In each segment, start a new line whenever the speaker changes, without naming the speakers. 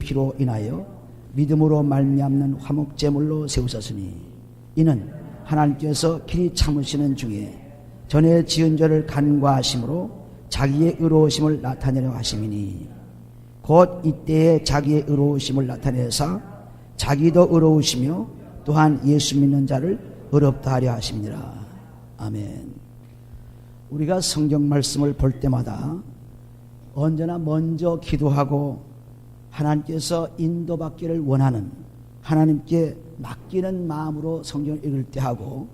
피로 인하여 믿음으로 말미암는 화목제물로 세우셨으니 이는 하나님께서 길이 참으시는 중에 전에 지은 죄를 간과하심으로 자기의 의로우심을 나타내려 하심이니 곧 이때에 자기의 의로우심을 나타내사 자기도 의로우시며 또한 예수 믿는 자를 의롭다 하려 하심이니라. 아멘. 우리가 성경 말씀을 볼 때마다 언제나 먼저 기도하고 하나님께서 인도받기를 원하는, 하나님께 맡기는 마음으로 성경을 읽을 때 하고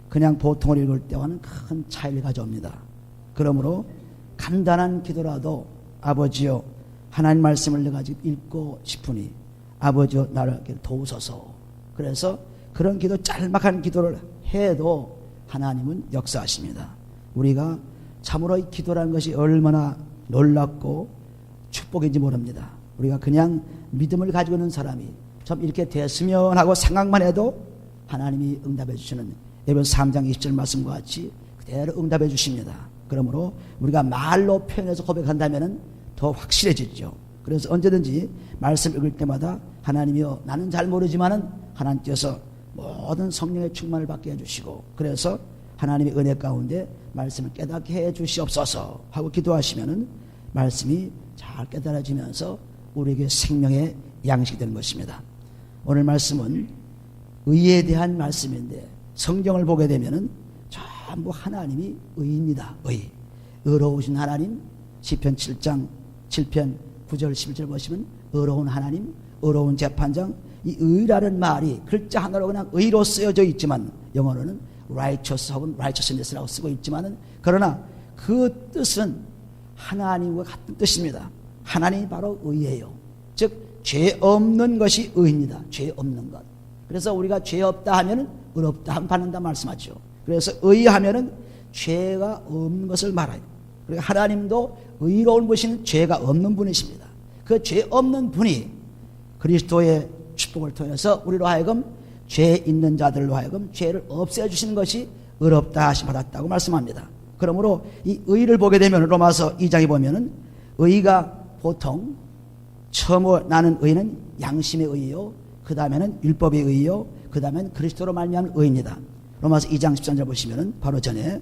그냥 보통을 읽을 때와는 큰 차이를 가져옵니다. 그러므로 간단한 기도라도 아버지여 하나님 말씀을 내가 지금 읽고 싶으니 아버지여 나를 도우소서. 그래서 그런 기도, 짤막한 기도를 해도 하나님은 역사하십니다. 우리가 참으로 이 기도라는 것이 얼마나 놀랍고 축복인지 모릅니다. 우리가 그냥 믿음을 가지고 있는 사람이 좀 이렇게 됐으면 하고 생각만 해도 하나님이 응답해 주시는 에베소서 3장 20절 말씀과 같이 그대로 응답해 주십니다. 그러므로 우리가 말로 표현해서 고백한다면 더 확실해지죠. 그래서 언제든지 말씀 읽을 때마다 하나님이여 나는 잘 모르지만은 하나님께서 모든 성령의 충만을 받게 해주시고 그래서 하나님의 은혜 가운데 말씀을 깨닫게 해주시옵소서 하고 기도하시면은 말씀이 잘 깨달아지면서 우리에게 생명의 양식이 되는 것입니다. 오늘 말씀은 의에 대한 말씀인데 성경을 보게 되면은 전부 하나님이 의입니다. 의. 의로우신 하나님, 시편 7장 7편 9절 11절 보시면 의로운 하나님, 의로운 재판장, 이 의라는 말이 글자 하나로 그냥 의로 쓰여져 있지만 영어로는 righteous 혹은 righteousness라고 쓰고 있지만은 그러나 그 뜻은 하나님과 같은 뜻입니다. 하나님이 바로 의예요. 즉 죄 없는 것이 의입니다. 죄 없는 것. 그래서 우리가 죄 없다 하면은 의롭다 함 받는다 말씀하죠. 그래서 의하면은 죄가 없는 것을 말해요. 그리고 하나님도 의로운 분이신 죄가 없는 분이십니다. 그 죄 없는 분이 그리스도의 축복을 통해서 우리로 하여금 죄 있는 자들로 하여금 죄를 없애주시는 것이 의롭다 하심 받았다고 말씀합니다. 그러므로 이 의를 보게 되면 로마서 2장에 보면은 의가 보통 처음 나는 의는 양심의 의요, 그 다음에는 율법의 의요, 그 다음에는 그리스도로 말미암은 의입니다. 로마서 2장 13절 보시면은 바로 전에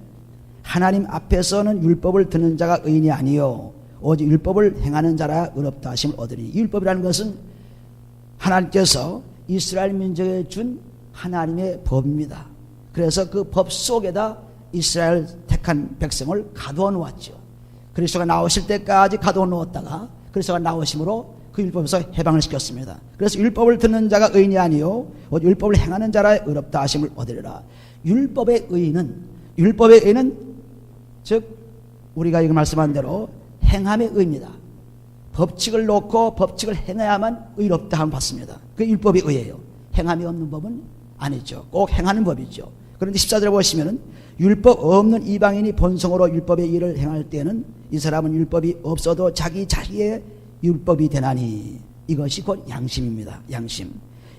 하나님 앞에서는 율법을 듣는 자가 의인이 아니요 오직 율법을 행하는 자라 의롭다 하심을 얻으니, 이 율법이라는 것은 하나님께서 이스라엘 민족에 준 하나님의 법입니다. 그래서 그 법 속에다 이스라엘 택한 백성을 가두어 놓았죠. 그리스도가 나오실 때까지 가두어 놓았다가 그리스도가 나오심으로 그 율법에서 해방을 시켰습니다. 그래서 율법을 듣는 자가 의인이 아니요 오직 율법을 행하는 자라 의롭다 하심을 얻으리라. 율법의 의는 즉 우리가 이거 말씀한 대로 행함의 의입니다. 법칙을 놓고 법칙을 행해야만 의롭다 함을 받습니다. 그 율법의 의예요. 행함이 없는 법은 아니죠. 꼭 행하는 법이죠. 그런데 14절에 보시면은 율법 없는 이방인이 본성으로 율법의 일을 행할 때는 이 사람은 율법이 없어도 자기의 율법이 되나니, 이것이 곧 양심입니다. 양심.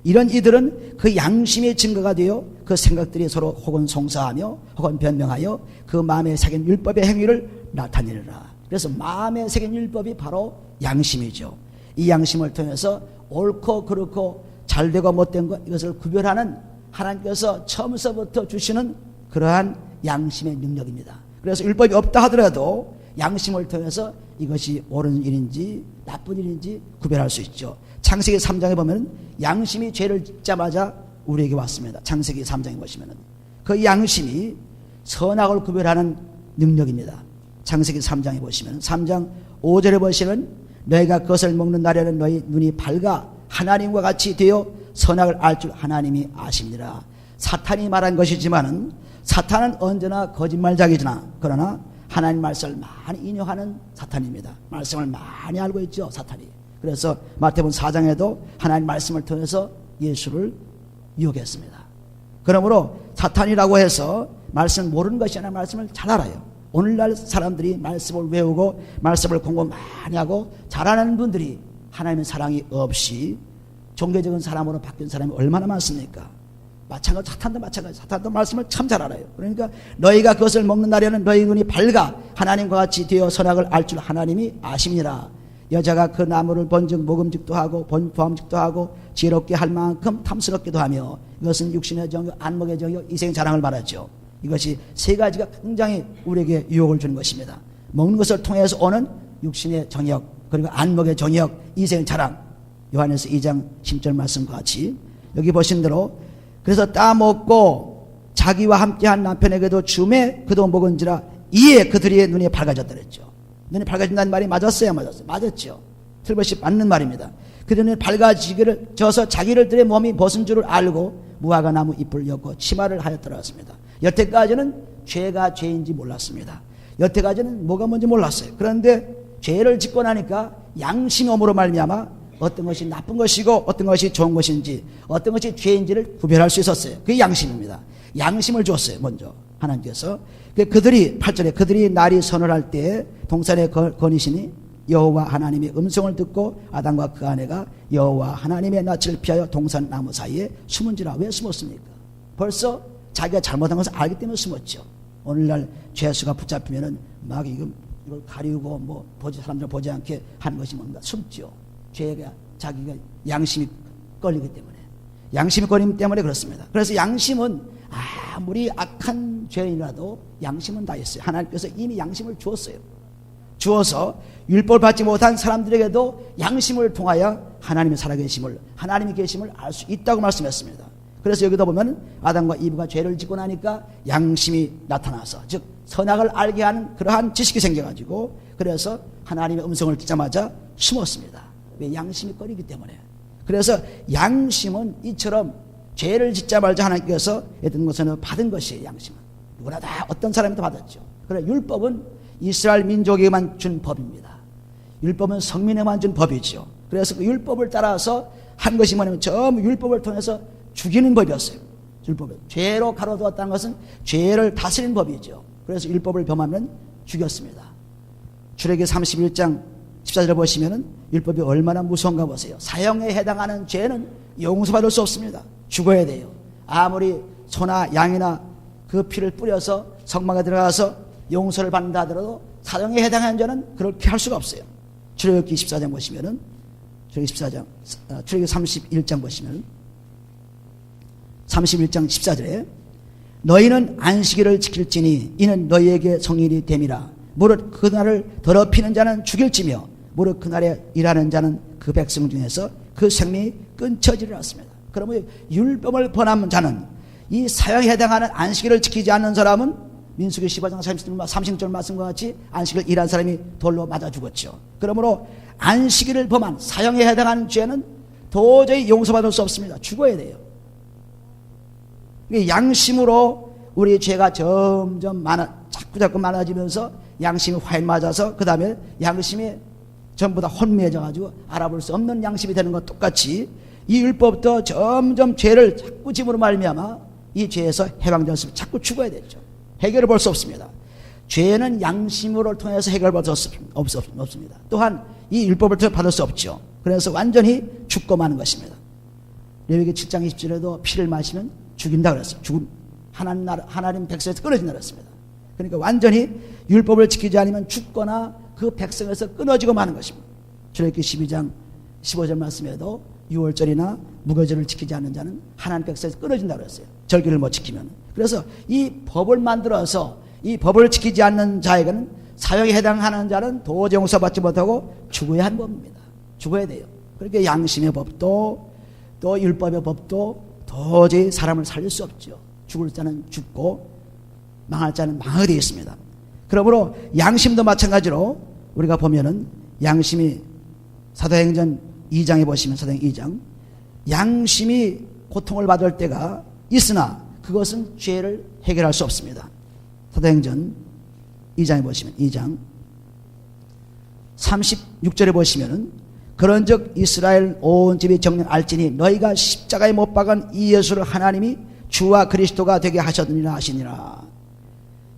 이런 이들은 그 양심의 증거가 되어 그 생각들이 서로 혹은 송사하며 혹은 변명하여 그 마음에 새긴 율법의 행위를 나타내리라. 그래서 마음에 새긴 율법이 바로 양심이죠. 이 양심을 통해서 옳고 그렇고 잘되고 못된 것, 이것을 구별하는 하나님께서 처음서부터 주시는 그러한 양심의 능력입니다. 그래서 율법이 없다 하더라도 양심을 통해서 이것이 옳은 일인지 나쁜 일인지 구별할 수 있죠. 창세기 3장에 보면 양심이 죄를 짓자마자 우리에게 왔습니다. 창세기 3장에 보시면 그 양심이 선악을 구별하는 능력입니다. 창세기 3장에 보시면 3장 5절에 보시면 너희가 그것을 먹는 날에는 너희 눈이 밝아 하나님과 같이 되어 선악을 알 줄 하나님이 아십니다. 사탄이 말한 것이지만은 사탄은 언제나 거짓말장이잖아. 그러나 하나님 말씀을 많이 인용하는 사탄입니다. 말씀을 많이 알고 있죠, 사탄이. 그래서 마태복음 4장에도 하나님 말씀을 통해서 예수를 유혹했습니다. 그러므로 사탄이라고 해서 말씀 모르는 것이 아니라 말씀을 잘 알아요. 오늘날 사람들이 말씀을 외우고 말씀을 공부 많이 하고 잘하는 분들이 하나님의 사랑이 없이 종교적인 사람으로 바뀐 사람이 얼마나 많습니까? 마찬가지, 사탄도 마찬가지. 사탄도 말씀을 참 잘 알아요. 그러니까 너희가 그것을 먹는 날에는 너희 눈이 밝아 하나님과 같이 되어 선악을 알 줄 하나님이 아십니다. 여자가 그 나무를 본즉 먹음직도 하고 보암직도 하고 지혜롭게 할 만큼 탐스럽기도 하며 이것은 육신의 정욕, 안목의 정욕, 이생의 자랑을 말하죠. 이것이 세 가지가 굉장히 우리에게 유혹을 주는 것입니다. 먹는 것을 통해서 오는 육신의 정욕, 그리고 안목의 정욕, 이생의 자랑. 요한에서 2장 10절 말씀과 같이 여기 보신 대로 그래서 따먹고 자기와 함께한 남편에게도 주매 그도 먹은지라 이에 그들의 눈이 밝아졌다 그랬죠. 눈이 밝아진다는 말이 맞았어요, 맞았어요? 맞았죠. 틀림없이 맞는 말입니다. 그들의 눈이 밝아지기를 져서 자기들의 몸이 벗은 줄을 알고 무화과 나무 잎을 엮고 치마를 하였더라습니다. 여태까지는 죄가 죄인지 몰랐습니다. 여태까지는 뭐가 뭔지 몰랐어요. 그런데 죄를 짓고 나니까 양심의 엄으로 말미암아 어떤 것이 나쁜 것이고 어떤 것이 좋은 것인지 어떤 것이 죄인지를 구별할 수 있었어요. 그게 양심입니다. 양심을 줬어요. 먼저 하나님께서. 그들이 8절에 그들이 날이 서늘할 때에 동산에 거니시니 여호와 하나님의 음성을 듣고 아담과 그 아내가 여호와 하나님의 낯을 피하여 동산 나무 사이에 숨은지라. 왜 숨었습니까? 벌써 자기가 잘못한 것을 알기 때문에 숨었죠. 오늘날 죄수가 붙잡히면은 막 이걸 가리우고 뭐 사람들 보지 않게 하는 것이 뭔가 숨죠. 죄가 자기가 양심이 걸리기 때문에, 양심이 걸리기 때문에 그렇습니다. 그래서 양심은 아무리 악한 죄인이라도 양심은 다 있어요. 하나님께서 이미 양심을 주었어요. 주어서 율법을 받지 못한 사람들에게도 양심을 통하여 하나님의 살아계심을, 하나님의 계심을 알 수 있다고 말씀했습니다. 그래서 여기다 보면 아담과 이브가 죄를 짓고 나니까 양심이 나타나서, 즉 선악을 알게 하는 그러한 지식이 생겨가지고 그래서 하나님의 음성을 듣자마자 숨었습니다. 왜? 양심이 꺼리기 때문에. 그래서 양심은 이처럼 죄를 짓자 말자 하나님께서 어떤 것은 받은 것이에요. 양심은 누구나 다 어떤 사람도 받았죠. 그러나 율법은 이스라엘 민족에게만 준 법입니다. 율법은 성민에만 준 법이죠. 그래서 그 율법을 따라서 한 것이 뭐냐면 전부 율법을 통해서 죽이는 법이었어요. 율법은 죄로 가로두었다는 것은 죄를 다스리는 법이죠. 그래서 율법을 범하면 죽였습니다. 출애기 31장 14절에 보시면은 율법이 얼마나 무서운가 보세요. 사형에 해당하는 죄는 용서받을 수 없습니다. 죽어야 돼요. 아무리 소나 양이나 그 피를 뿌려서 성막에 들어가서 용서를 받는다 하더라도 사형에 해당하는 죄는 그렇게 할 수가 없어요. 출애굽기 14장 보시면은 출애굽기 31장 보시면은 31장 14절에 너희는 안식일을 지킬지니 이는 너희에게 성일이 됨이라. 무릇 그날을 더럽히는 자는 죽일지며 무릇 그날에 일하는 자는 그 백성 중에서 그 생명이 끊쳐지리라 했습니다. 그러면 율법을 범하는 자는, 이 사형에 해당하는 안식일을 지키지 않는 사람은 민수기 15장 30절 말씀과 같이 안식일 일한 사람이 돌로 맞아 죽었죠. 그러므로 안식일을 범한 사형에 해당하는 죄는 도저히 용서받을 수 없습니다. 죽어야 돼요. 양심으로 우리 죄가 점점 자꾸 많아지면서 양심이 화에 맞아서 그 다음에 양심이 전부 다 혼미해져가지고 알아볼 수 없는 양심이 되는 것 똑같이 이 율법부터 점점 죄를 자꾸 짐으로 말미암아 이 죄에서 해방될 수 자꾸 죽어야 되죠. 해결을 볼 수 없습니다. 죄는 양심으로 통해서 해결할 수 없습니다. 또한 이 율법을 통해 받을 수 없죠. 그래서 완전히 죽고 마는 것입니다. 레위기 7장 20절에도 피를 마시면 죽인다 그랬어요. 죽음, 하나님 백성에서 끊어진다 그랬습니다. 그러니까 완전히 율법을 지키지 않으면 죽거나 그 백성에서 끊어지고 마는 것입니다. 출애굽기 12장 15절 말씀에도 6월절이나 무교절을 지키지 않는 자는 하나님 백성에서 끊어진다 그랬어요. 절기를 못 지키면. 그래서 이 법을 만들어서 이 법을 지키지 않는 자에게는 사형에 해당하는 자는 도저히 용서받지 못하고 죽어야 하는 법입니다. 죽어야 돼요. 그러니까 양심의 법도 또 율법의 법도 도저히 사람을 살릴 수 없죠. 죽을 자는 죽고 망할 자는 망하게 되어 있습니다. 그러므로 양심도 마찬가지로 우리가 보면은 양심이 사도행전 2장에 보시면 사도행전 2장 양심이 고통을 받을 때가 있으나 그것은 죄를 해결할 수 없습니다. 사도행전 2장에 보시면 2장 36절에 보시면은 그런즉 이스라엘 온 집이 정령 알지니 너희가 십자가에 못 박은 이 예수를 하나님이 주와 그리스도가 되게 하셨느니라 하시니라.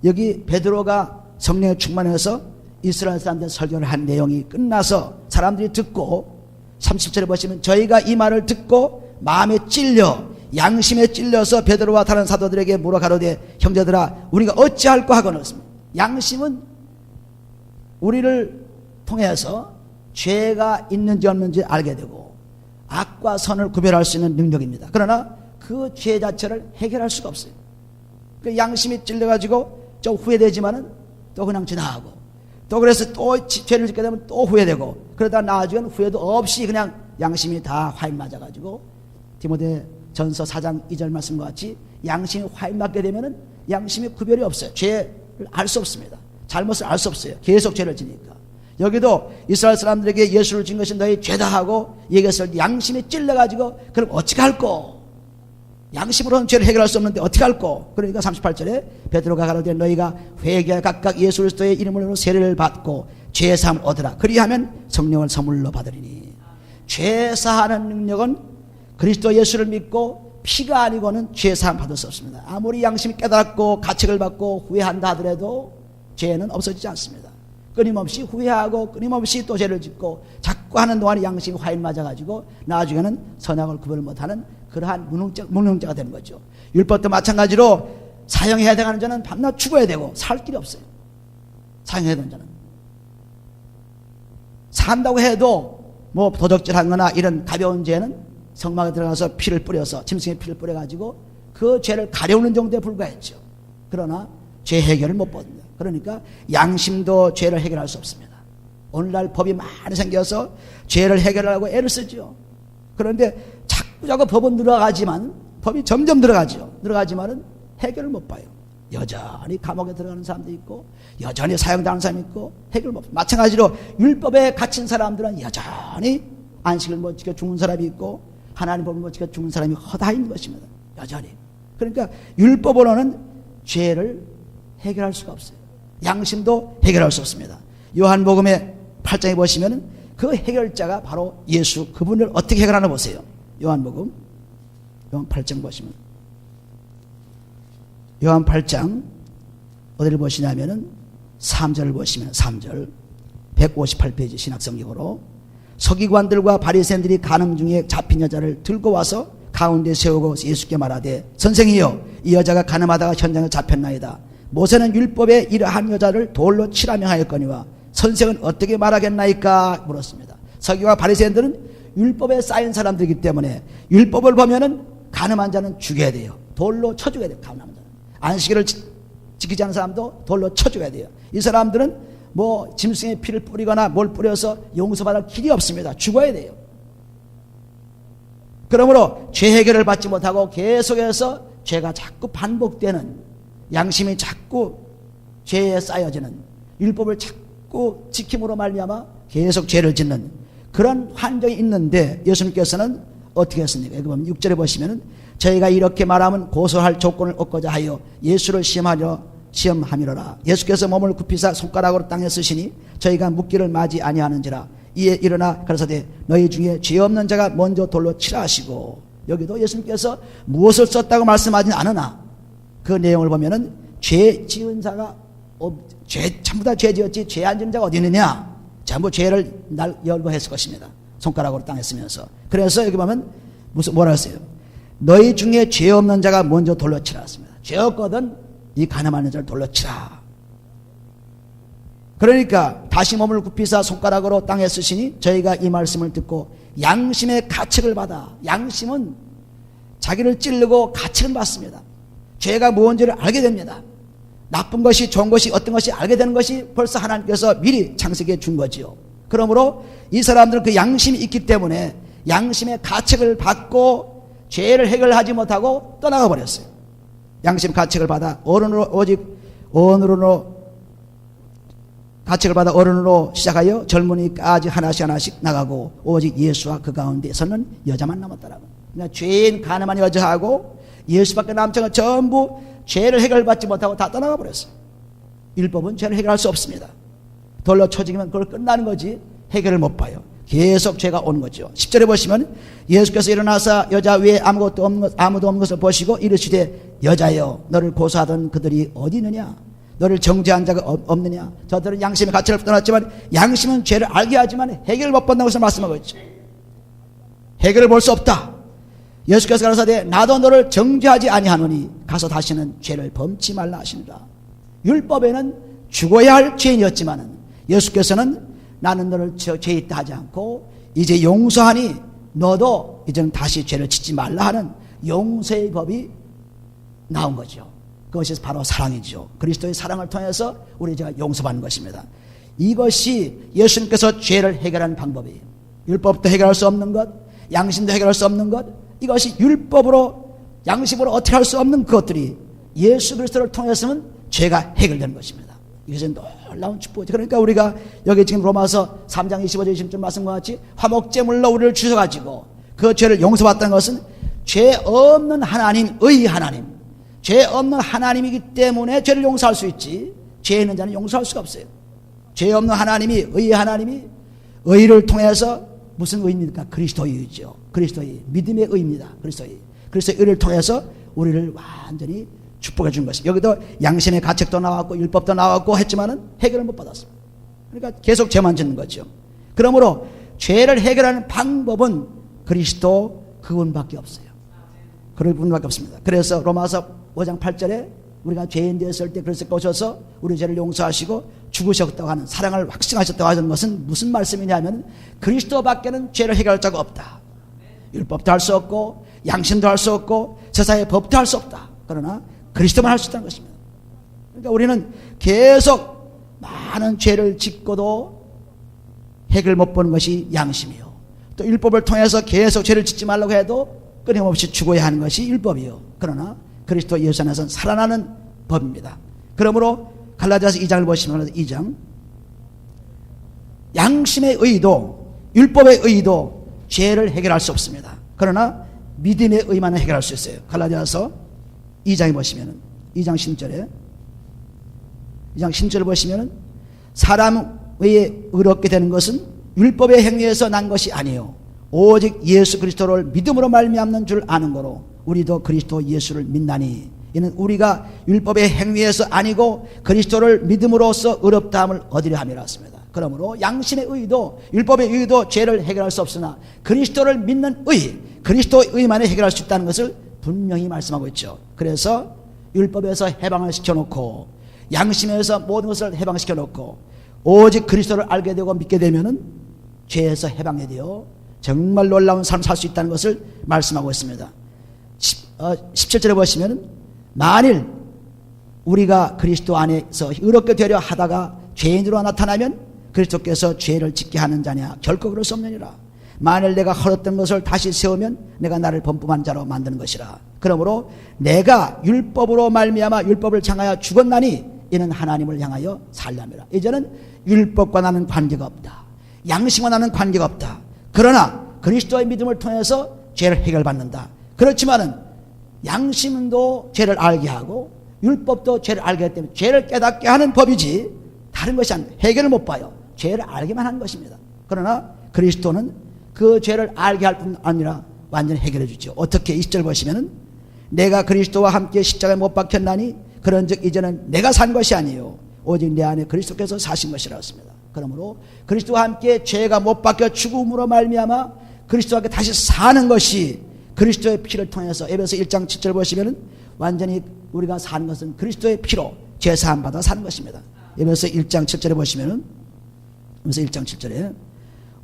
여기 베드로가 성령에 충만해서 이스라엘 사람들 설교를 한 내용이 끝나서 사람들이 듣고 30절에 보시면 저희가 이 말을 듣고 마음에 찔려 양심에 찔려서 베드로와 다른 사도들에게 물어 가로되 형제들아 우리가 어찌할까 하거늘. 양심은 우리를 통해서 죄가 있는지 없는지 알게 되고 악과 선을 구별할 수 있는 능력입니다. 그러나 그 죄 자체를 해결할 수가 없어요. 그 양심이 찔려가지고 좀 후회되지만은 또 그냥 지나가고, 또 그래서 또 죄를 짓게 되면 또 후회되고, 그러다 나중에는 후회도 없이 그냥 양심이 다 화인 맞아가지고, 디모데 전서 4장 2절 말씀과 같이 양심이 화인 맞게 되면은 양심이 구별이 없어요. 죄를 알 수 없습니다. 잘못을 알 수 없어요. 계속 죄를 지니까. 여기도 이스라엘 사람들에게 예수를 진 것이 너희 죄다 하고 얘기했을 때 양심이 찔려가지고 그럼 어찌 할꼬? 양심으로는 죄를 해결할 수 없는데 어떻게 할꼬? 그러니까 38절에 베드로가 가로되 너희가 회개하여 각각 예수 그리스도의 이름으로 세례를 받고 죄사함 얻으라. 그리하면 성령을 선물로 받으리니. 죄사하는 능력은 그리스도 예수를 믿고 피가 아니고는 죄사함 받을 수 없습니다. 아무리 양심이 깨닫고 가책을 받고 후회한다 하더라도 죄는 없어지지 않습니다. 끊임없이 후회하고 끊임없이 또 죄를 짓고 자꾸 하는 동안에 양심이 화인 맞아가지고 나중에는 선악을 구별을 못하는 그러한 무능자가 되는 거죠. 율법도 마찬가지로 사형해야 되는 자는 밤낮 죽어야 되고 살 길이 없어요. 사형해야 되는 자는 산다고 해도 뭐 도적질한 거나 이런 가벼운 죄는 성막에 들어가서 피를 뿌려서 짐승의 피를 뿌려가지고 그 죄를 가려우는 정도에 불과했죠. 그러나 죄 해결을 못 받습니다. 그러니까 양심도 죄를 해결할 수 없습니다. 오늘날 법이 많이 생겨서 죄를 해결하려고 애를 쓰죠. 그런데 자꾸 법은 늘어가지만, 법이 점점 늘어가지만은 해결을 못 봐요. 여전히 감옥에 들어가는 사람도 있고 여전히 사형당하는 사람이 있고 해결을 못 봐요. 마찬가지로 율법에 갇힌 사람들은 여전히 안식을 못 지켜 죽는 사람이 있고 하나님 법을 못 지켜 죽는 사람이 허다인 것입니다. 여전히. 그러니까 율법으로는 죄를 해결할 수가 없어요. 양심도 해결할 수 없습니다. 요한복음의 8장에 보시면 그 해결자가 바로 예수, 그분을 어떻게 해결하나 보세요. 요한 8장 보시면, 요한 8장 어디를 보시냐면은 3절을 보시면 3절 158페이지 신학성경으로 서기관들과 바리새인들이 간음 중에 잡힌 여자를 들고 와서 가운데 세우고 예수께 말하되 선생이여 이 여자가 간음하다가 현장에 잡혔나이다. 모세는 율법에 이러한 여자를 돌로 치라 명하였거니와 선생은 어떻게 말하겠나이까 물었습니다. 서기와 바리새인들은 율법에 쌓인 사람들이기 때문에 율법을 보면은 간음한 자는 죽여야 돼요. 돌로 쳐 죽여야 돼요. 간음한 자는. 안식일을 지키지 않은 사람도 돌로 쳐 죽여야 돼요. 이 사람들은 뭐 짐승의 피를 뿌리거나 뭘 뿌려서 용서받을 길이 없습니다. 죽어야 돼요. 그러므로 죄 해결을 받지 못하고 계속해서 죄가 자꾸 반복되는, 양심이 자꾸 죄에 쌓여지는, 율법을 자꾸 지킴으로 말미암아 계속 죄를 짓는 그런 환경이 있는데 예수님께서는 어떻게 했습니까? 여기 보면 6절에 보시면은 저희가 이렇게 말하면 고소할 조건을 얻고자 하여 예수를 시험함이로라. 예수께서 몸을 굽히사 손가락으로 땅에 쓰시니 저희가 묻기를 맞이 아니하는지라. 이에 일어나 가라사대 너희 중에 죄 없는 자가 먼저 돌로 치라 하시고, 여기도 예수님께서 무엇을 썼다고 말씀하지는 않으나 그 내용을 보면은 죄 지은 자가 전부 다 죄 지었지 죄 안 지은 자가 어디 있느냐? 전부 죄를 열거했을 것입니다. 손가락으로 땅에 쓰면서. 그래서 여기 보면 뭐라 했어요? 너희 중에 죄 없는 자가 먼저 돌로 치라 했습니다. 죄 없거든 이 가늠하는 자를 돌로 치라. 그러니까 다시 몸을 굽히사 손가락으로 땅에 쓰시니 저희가 이 말씀을 듣고 양심의 가책을 받아, 양심은 자기를 찌르고 가책을 받습니다. 죄가 무언지를 알게 됩니다. 나쁜 것이 좋은 것이 어떤 것이 알게 되는 것이 벌써 하나님께서 미리 창세기에 준 거지요. 그러므로 이 사람들은 그 양심이 있기 때문에 양심의 가책을 받고 죄를 해결하지 못하고 떠나가 버렸어요. 양심 가책을 받아 가책을 받아 어른으로 시작하여 젊은이까지 하나씩 나가고 오직 예수와 그 가운데서는 여자만 남았더라고요. 그러니까 죄인 가늠한 여자하고 예수밖에 남지 않은 전부 죄를 해결받지 못하고 다 떠나가 버렸어요. 율법은 죄를 해결할 수 없습니다. 돌로 쳐지면 그걸 끝나는 거지 해결을 못 봐요. 계속 죄가 오는 거죠. 10절에 보시면 예수께서 일어나서 여자 외에 아무도 없는 것을 보시고 이르시되 여자여 너를 고소하던 그들이 어디 있느냐? 너를 정죄한 자가 없느냐? 저들은 양심의 가치를 떠났지만 양심은 죄를 알게 하지만 해결을 못 본다고 해서 말씀하고 있죠. 해결을 볼 수 없다. 예수께서 가라사대 나도 너를 정죄하지 아니하노니 가서 다시는 죄를 범치 말라 하신다. 율법에는 죽어야 할 죄인이었지만 예수께서는 나는 너를 죄 있다 하지 않고 이제 용서하니 너도 이제는 다시 죄를 짓지 말라 하는 용서의 법이 나온 거죠. 그것이 바로 사랑이죠. 그리스도의 사랑을 통해서 우리 죄가 용서받는 것입니다. 이것이 예수님께서 죄를 해결하는 방법이에요. 율법도 해결할 수 없는 것, 양심도 해결할 수 없는 것, 이것이 율법으로 양심으로 어떻게 할 수 없는 것들이 예수 그리스도를 통해서는 죄가 해결되는 것입니다. 이것은 놀라운 축복이죠. 그러니까 우리가 여기 지금 로마서 3장 25절 20절 말씀과 같이 화목제물로 우리를 주셔가지고 그 죄를 용서받다는 것은 죄 없는 하나님의 하나님, 죄 없는 하나님이기 때문에 죄를 용서할 수 있지, 죄 있는 자는 용서할 수가 없어요. 죄 없는 하나님이, 의의 하나님이 의를 통해서 무슨 의입니까? 그리스도의 의죠. 그리스도의 믿음의 의입니다. 그리스도의 의를 통해서 우리를 완전히 축복해 준 것입니다. 여기도 양심의 가책도 나왔고 율법도 나왔고 했지만은 해결을 못 받았습니다. 그러니까 계속 죄만 짓는 거죠. 그러므로 죄를 해결하는 방법은 그리스도 그분밖에 없어요. 그럴 분밖에 없습니다. 그래서 로마서 5장 8절에 우리가 죄인 되었을 때 그리스도께 오셔서 우리 죄를 용서하시고 죽으셨다고 하는, 사랑을 확증하셨다고 하는 것은 무슨 말씀이냐면 그리스도밖에는 죄를 해결할 자가 없다. 율법도 할 수 없고 양심도 할 수 없고 세상의 법도 할 수 없다. 그러나 그리스도만 할 수 있다는 것입니다. 그러니까 우리는 계속 많은 죄를 짓고도 해결 못 보는 것이 양심이요, 또 율법을 통해서 계속 죄를 짓지 말라고 해도 끊임없이 죽어야 하는 것이 율법이요. 그러나 그리스도 예수 안에서는 살아나는 법입니다. 그러므로 갈라디아서 2장을 보시면 2장, 양심의 의도 율법의 의도 죄를 해결할 수 없습니다. 그러나 믿음의 의만은 해결할 수 있어요. 갈라디아서 2장에 보시면은 2장 10절에 2장 10절을 보시면은 사람 외에 의롭게 되는 것은 율법의 행위에서 난 것이 아니요 오직 예수 그리스도를 믿음으로 말미암는 줄 아는 거로 우리도 그리스도 예수를 믿나니 이는 우리가 율법의 행위에서 아니고 그리스도를 믿음으로써 의롭다함을 얻으려 함이라 했습니다. 그러므로 양심의 의도 율법의 의도 죄를 해결할 수 없으나 그리스도를 믿는 의, 그리스도의 의만에 해결할 수 있다는 것을 분명히 말씀하고 있죠. 그래서 율법에서 해방을 시켜놓고 양심에서 모든 것을 해방시켜놓고 오직 그리스도를 알게 되고 믿게 되면은 죄에서 해방이 되어 정말 놀라운 삶을 살 수 있다는 것을 말씀하고 있습니다. 17절에 보시면 만일 우리가 그리스도 안에서 의롭게 되려 하다가 죄인으로 나타나면 그리스도께서 죄를 짓게 하는 자냐? 결코 그럴 수 없느니라. 만일 내가 헐었던 것을 다시 세우면 내가 나를 범법한 자로 만드는 것이라. 그러므로 내가 율법으로 말미암아 율법을 향하여 죽었나니 이는 하나님을 향하여 살람이라. 이제는 율법과 나는 관계가 없다. 양심과 나는 관계가 없다. 그러나 그리스도의 믿음을 통해서 죄를 해결받는다. 그렇지만은 양심도 죄를 알게 하고 율법도 죄를 알게 하기 때문에 죄를 깨닫게 하는 법이지 다른 것이 아닙니다. 해결을 못 봐요. 죄를 알게만 하는 것입니다. 그러나 그리스도는 그 죄를 알게 할 뿐 아니라 완전히 해결해 주죠. 어떻게? 20절 보시면은 내가 그리스도와 함께 십자가에 못 박혔나니 그런즉 이제는 내가 산 것이 아니요 오직 내 안에 그리스도께서 사신 것이라 했습니다. 그러므로 그리스도와 함께 죄가 못 박혀 죽음으로 말미암아 그리스도와 함께 다시 사는 것이 그리스도의 피를 통해서 에베소 1장 7절 보시면은 완전히 우리가 사는 것은 그리스도의 피로 죄 사함 받아 사는 것입니다. 에베소 1장 7절에 보시면은 에베소 1장 7절에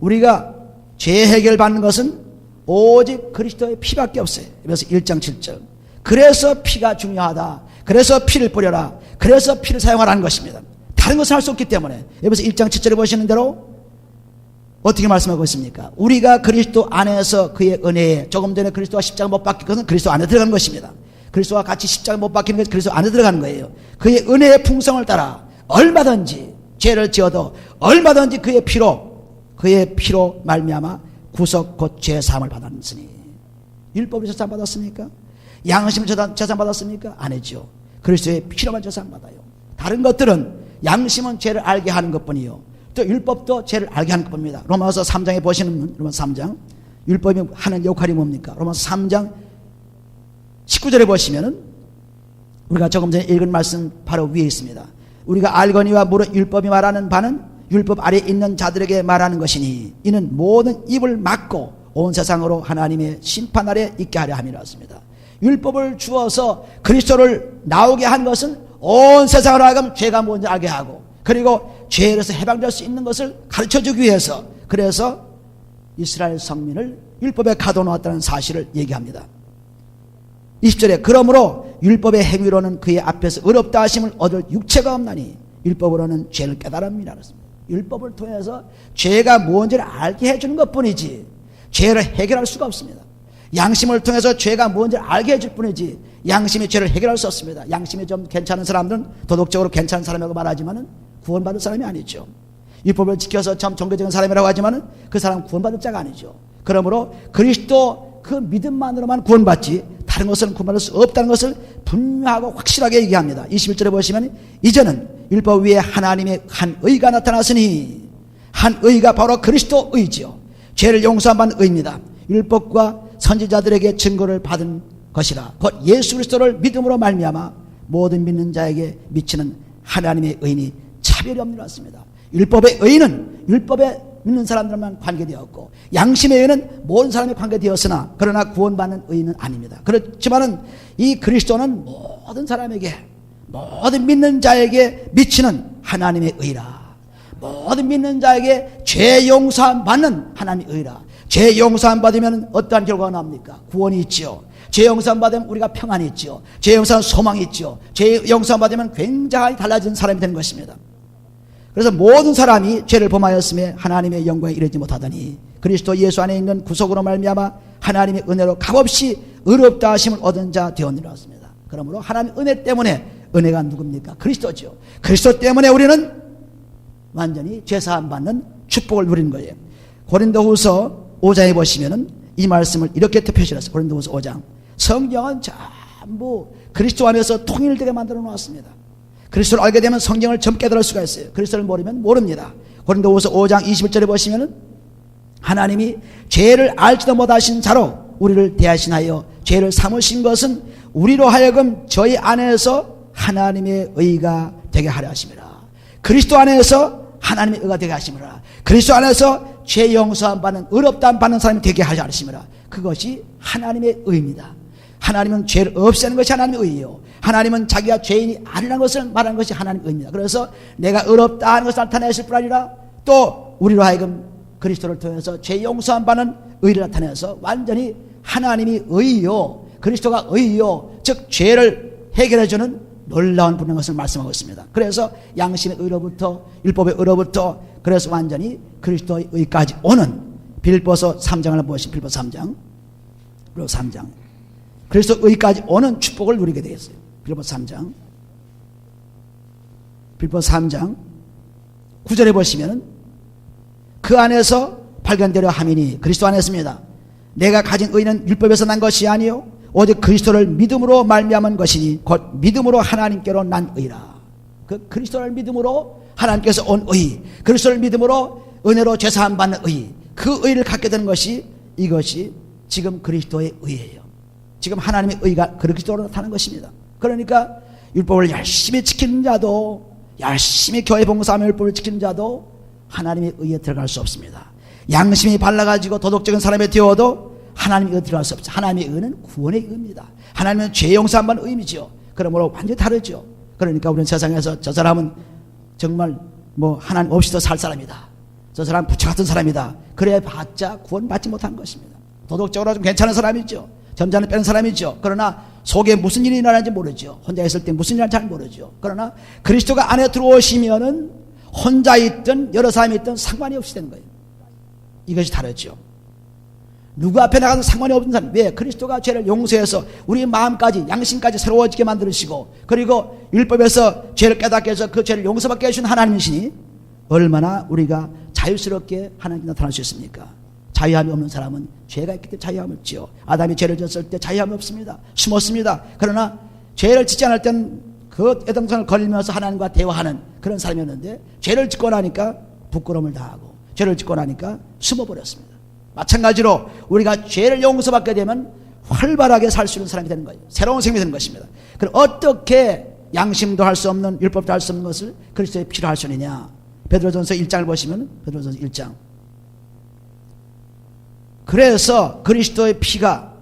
우리가 죄 해결 받는 것은 오직 그리스도의 피밖에 없어요. 에베소 1장 7절. 그래서 피가 중요하다. 그래서 피를 뿌려라. 그래서 피를 사용하라는 것입니다. 다른 것을 할 수 없기 때문에 에베소 1장 7절에 보시는 대로 어떻게 말씀하고 있습니까? 우리가 그리스도 안에서 그의 은혜에 조금 전에 그리스도와 십자가 못 박힌 것은 그리스도 안에 들어가는 것입니다. 그리스도와 같이 십자가 못 박히는 것은 그리스도 안에 들어가는 거예요. 그의 은혜의 풍성을 따라 얼마든지 죄를 지어도 얼마든지 그의 피로 말미암아 구속 곧 죄사함을 받았으니 율법으로 죄사함 받았습니까? 양심으로 죄사함 받았습니까? 아니죠. 그리스도의 피로만 죄사함 받아요. 다른 것들은 양심은 죄를 알게 하는 것뿐이요 또 율법도 죄를 알게 하는 것뿐입니다. 로마서 3장에 보시는 로마서 3장 율법이 하는 역할이 뭡니까? 로마서 3장 19절에 보시면은 우리가 조금 전에 읽은 말씀 바로 위에 있습니다. 우리가 알거니와 무릇 율법이 말하는 바는 율법 아래에 있는 자들에게 말하는 것이니 이는 모든 입을 막고 온 세상으로 하나님의 심판 아래 있게 하려 함이라 했습니다. 율법을 주어서 그리스도를 나오게 한 것은 온 세상으로 하여금 죄가 뭔지 알게 하고 그리고 죄에서 해방될 수 있는 것을 가르쳐주기 위해서, 그래서 이스라엘 성민을 율법에 가둬놓았다는 사실을 얘기합니다. 20절에 그러므로 율법의 행위로는 그의 앞에서 의롭다 하심을 얻을 육체가 없나니 율법으로는 죄를 깨달음이라 그랬습니다. 율법을 통해서 죄가 무엇인지를 알게 해주는 것뿐이지 죄를 해결할 수가 없습니다. 양심을 통해서 죄가 무엇인지를 알게 해줄 뿐이지 양심이 죄를 해결할 수 없습니다. 양심이 좀 괜찮은 사람들은 도덕적으로 괜찮은 사람이라고 말하지만 구원받을 사람이 아니죠. 율법을 지켜서 참 종교적인 사람이라고 하지만 그 사람은 구원받을 자가 아니죠. 그러므로 그리스도 그 믿음만으로만 구원받지 다른 것은 구원받을 수 없다는 것을 분명하고 확실하게 얘기합니다. 21절에 보시면 이제는 율법 위에 하나님의 한 의가 나타났으니, 한 의가 바로 그리스도 의지요. 죄를 용서받는 의입니다. 율법과 선지자들에게 증거를 받은 것이라 곧 예수 그리스도를 믿음으로 말미암아 모든 믿는 자에게 미치는 하나님의 의인이 차별이 없는 것 같습니다. 율법의 의는 율법에 믿는 사람들만 관계되었고 양심의 의는 모든 사람이 관계되었으나 그러나 구원받는 의는 아닙니다. 그렇지만은 이 그리스도는 모든 사람에게, 모든 믿는 자에게 미치는 하나님의 의라. 모든 믿는 자에게 죄 용서함 받는 하나님의 의라. 죄 용서함 받으면 어떠한 결과가 나옵니까? 구원이 있지요. 죄 용서함 받으면 우리가 평안이 있지요. 죄 용서함 소망이 있지요. 죄 용서함 받으면 굉장히 달라진 사람이 되는 것입니다. 그래서 모든 사람이 죄를 범하였음에 하나님의 영광에 이르지 못하더니 그리스도 예수 안에 있는 구속으로 말미암아 하나님의 은혜로 값없이 의롭다 하심을 얻은 자 되었느니라 했습니다. 그러므로 하나님의 은혜 때문에, 은혜가 누굽니까? 그리스도죠. 그리스도 때문에 우리는 완전히 죄사함 받는 축복을 누리는 거예요. 고린도후서 5장에 보시면은 이 말씀을 이렇게 표시했어요. 고린도후서 5장. 성경은 전부 그리스도 안에서 통일되게 만들어 놓았습니다. 그리스도를 알게 되면 성경을 좀 깨달을 수가 있어요. 그리스도를 모르면 모릅니다. 고린도후서 5장 21절에 보시면은 하나님이 죄를 알지도 못하신 자로 우리를 대하시나요 죄를 삼으신 것은 우리로 하여금 저희 안에서 하나님의 의가 되게 하려 하심이라. 그리스도 안에서 하나님의 의가 되게 하심이라. 그리스도 안에서 죄 용서함 받는, 의롭다함 받는 사람이 되게 하려 하심이라. 그것이 하나님의 의입니다. 하나님은 죄를 없애는 것이 하나님의 의예요. 하나님은 자기가 죄인이 아니라는 것을 말하는 것이 하나님의 의입니다. 그래서 내가 의롭다 하는 것을 나타내실 뿐 아니라 또 우리로 하여금 그리스도를 통해서 죄 용서함 받는 의를 나타내서 완전히 하나님이 의요, 그리스도가 의요, 즉 죄를 해결해주는 놀라운 분인 것을 말씀하고 있습니다. 그래서 양심의 의로부터 율법의 의로부터 그래서 완전히 그리스도의 의까지 오는 빌립보서 3장을 보시면 빌립보서 3장 그리고 3장 그리스도 의까지 오는 축복을 누리게 되었어요. 빌립보서 3장 빌립보서 3장 9절에 보시면 그 안에서 발견되려 함이니 그리스도 안에 있습니다. 내가 가진 의는 율법에서 난 것이 아니요 오직 그리스도를 믿음으로 말미암은 것이니 곧 믿음으로 하나님께로 난 의라. 그 그리스도를 믿음으로 하나님께서 온 의, 그리스도를 믿음으로 은혜로 죄사함 받는 의, 그 의를 갖게 되는 것이 이것이 지금 그리스도의 의예요. 지금 하나님의 의가 그리스도로 나타나는 것입니다. 그러니까 율법을 열심히 지키는 자도, 열심히 교회 봉사하며 율법을 지키는 자도 하나님의 의에 들어갈 수 없습니다. 양심이 발라가지고 도덕적인 사람이 되어도 하나님의 의에 들어갈 수 없죠. 하나님의 의는 구원의 의입니다. 하나님은 죄 용서함 받는 의미죠. 그러므로 완전히 다르죠. 그러니까 우리는 세상에서 저 사람은 정말 뭐 하나님 없이도 살 사람이다, 저 사람 부처 같은 사람이다, 그래 봤자 구원받지 못한 것입니다. 도덕적으로 좀 괜찮은 사람이죠. 점잖은 빼는 사람이죠. 그러나 속에 무슨 일이 일어나는지 모르죠. 혼자 있을 때 무슨 일인지 잘 모르죠. 그러나 그리스도가 안에 들어오시면은 혼자 있든 여러 사람이 있든 상관이 없이 되는 거예요. 이것이 다르죠. 누구 앞에 나가도 상관이 없는 사람. 왜? 그리스도가 죄를 용서해서 우리 마음까지 양심까지 새로워지게 만들으시고 그리고 율법에서 죄를 깨닫게 해서 그 죄를 용서받게 해주신 하나님이시니 얼마나 우리가 자유스럽게 하나님께 나타날 수 있습니까? 자유함이 없는 사람은 죄가 있기 때문에 자유함이 없지요. 아담이 죄를 졌을 때 자유함이 없습니다. 숨었습니다. 그러나 죄를 짓지 않을 때는 그 애동산을 걸리면서 하나님과 대화하는 그런 사람이었는데 죄를 짓고 나니까 부끄러움을 다하고 죄를 짓고 나니까 숨어버렸습니다. 마찬가지로 우리가 죄를 용서받게 되면 활발하게 살 수 있는 사람이 되는 거예요. 새로운 생명이 되는 것입니다. 그럼 어떻게 양심도 할 수 없는 율법도 할 수 없는 것을 그리스도의 피로 할 수 있느냐? 베드로전서 1장을 보시면 베드로전서 1장 그래서 그리스도의 피가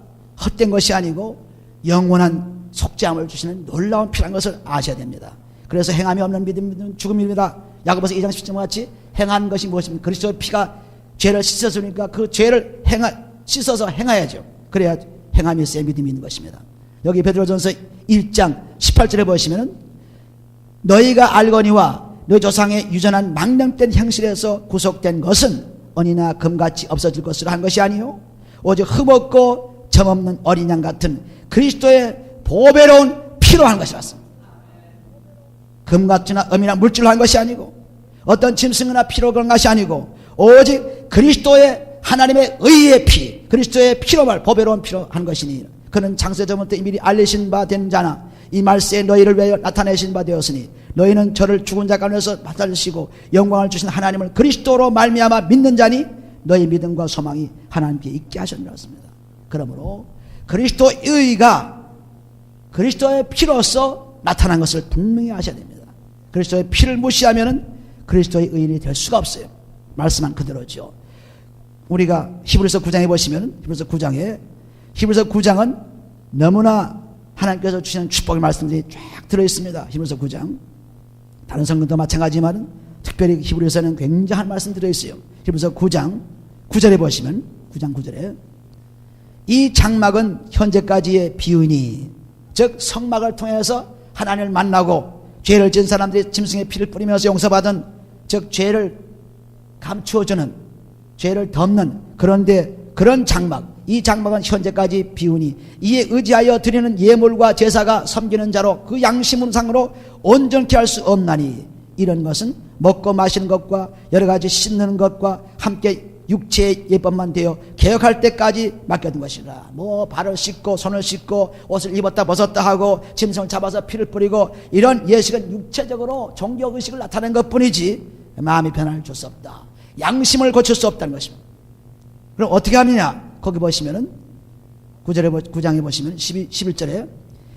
헛된 것이 아니고 영원한 속죄함을 주시는 놀라운 피라는 것을 아셔야 됩니다. 그래서 행함이 없는 믿음은 죽음입니다. 야고보서 2장 10절 같이 행한 것이 무엇입니까? 그리스도의 피가 죄를 씻어주니까 그 죄를 씻어서 행해야죠. 그래야 행함이 있어야 믿음이 있는 것입니다. 여기 베드로전서 1장 18절에 보시면은 너희가 알거니와 너희 조상의 유전한 망령된 형실에서 구속된 것은 은이나 금같이 없어질 것으로 한 것이 아니요 오직 흠없고 점없는 어린 양 같은 그리스도의 보배로운 피로 한 것이 맞습니다. 금같이나 음이나 물질로 한 것이 아니고 어떤 짐승이나 피로 그런 것이 아니고 오직 그리스도의 하나님의 의의 피, 그리스도의 피로 말 보배로운 피로 한 것이니 그는 창세전부터 미리 알리신 바 된 자나 이 말세에 너희를 위하여 나타내신 바 되었으니 너희는 저를 죽은 자 가운데서 살리시고 영광을 주신 하나님을 그리스도로 말미암아 믿는 자니 너희 믿음과 소망이 하나님께 있게 하셨느라 했습니다. 그러므로 그리스도의 의가 그리스도의 피로서 나타난 것을 분명히 아셔야 됩니다. 그리스도의 피를 무시하면 그리스도의 의인이 될 수가 없어요. 말씀한 그대로죠. 우리가 히브리서 9장에 보시면 히브리서 9장은 너무나 하나님께서 주시는 축복의 말씀들이 쫙 들어있습니다. 히브리서 9장 다른 성경도 마찬가지지만 특별히 히브리서는 굉장한 말씀 들어있어요. 히브리서 9장 9절에 보시면 9장 9절에 이 장막은 현재까지의 비유니 즉 성막을 통해서 하나님을 만나고 죄를 지은 사람들이 짐승의 피를 뿌리면서 용서받은 즉 죄를 감추어주는 죄를 덮는 그런데 그런 장막 이 장막은 현재까지 비우니 이에 의지하여 드리는 예물과 제사가 섬기는 자로 그 양심운상으로 온전케 할 수 없나니 이런 것은 먹고 마시는 것과 여러 가지 씻는 것과 함께 육체의 예법만 되어 개혁할 때까지 맡겨둔 것이라. 뭐 발을 씻고 손을 씻고 옷을 입었다 벗었다 하고 짐승을 잡아서 피를 뿌리고 이런 예식은 육체적으로 종교의식을 나타낸 것뿐이지 마음의 변화를 줄 수 없다. 양심을 고칠 수 없다는 것입니다. 그럼 어떻게 하느냐? 거기 보시면은 9장에 보시면 11절에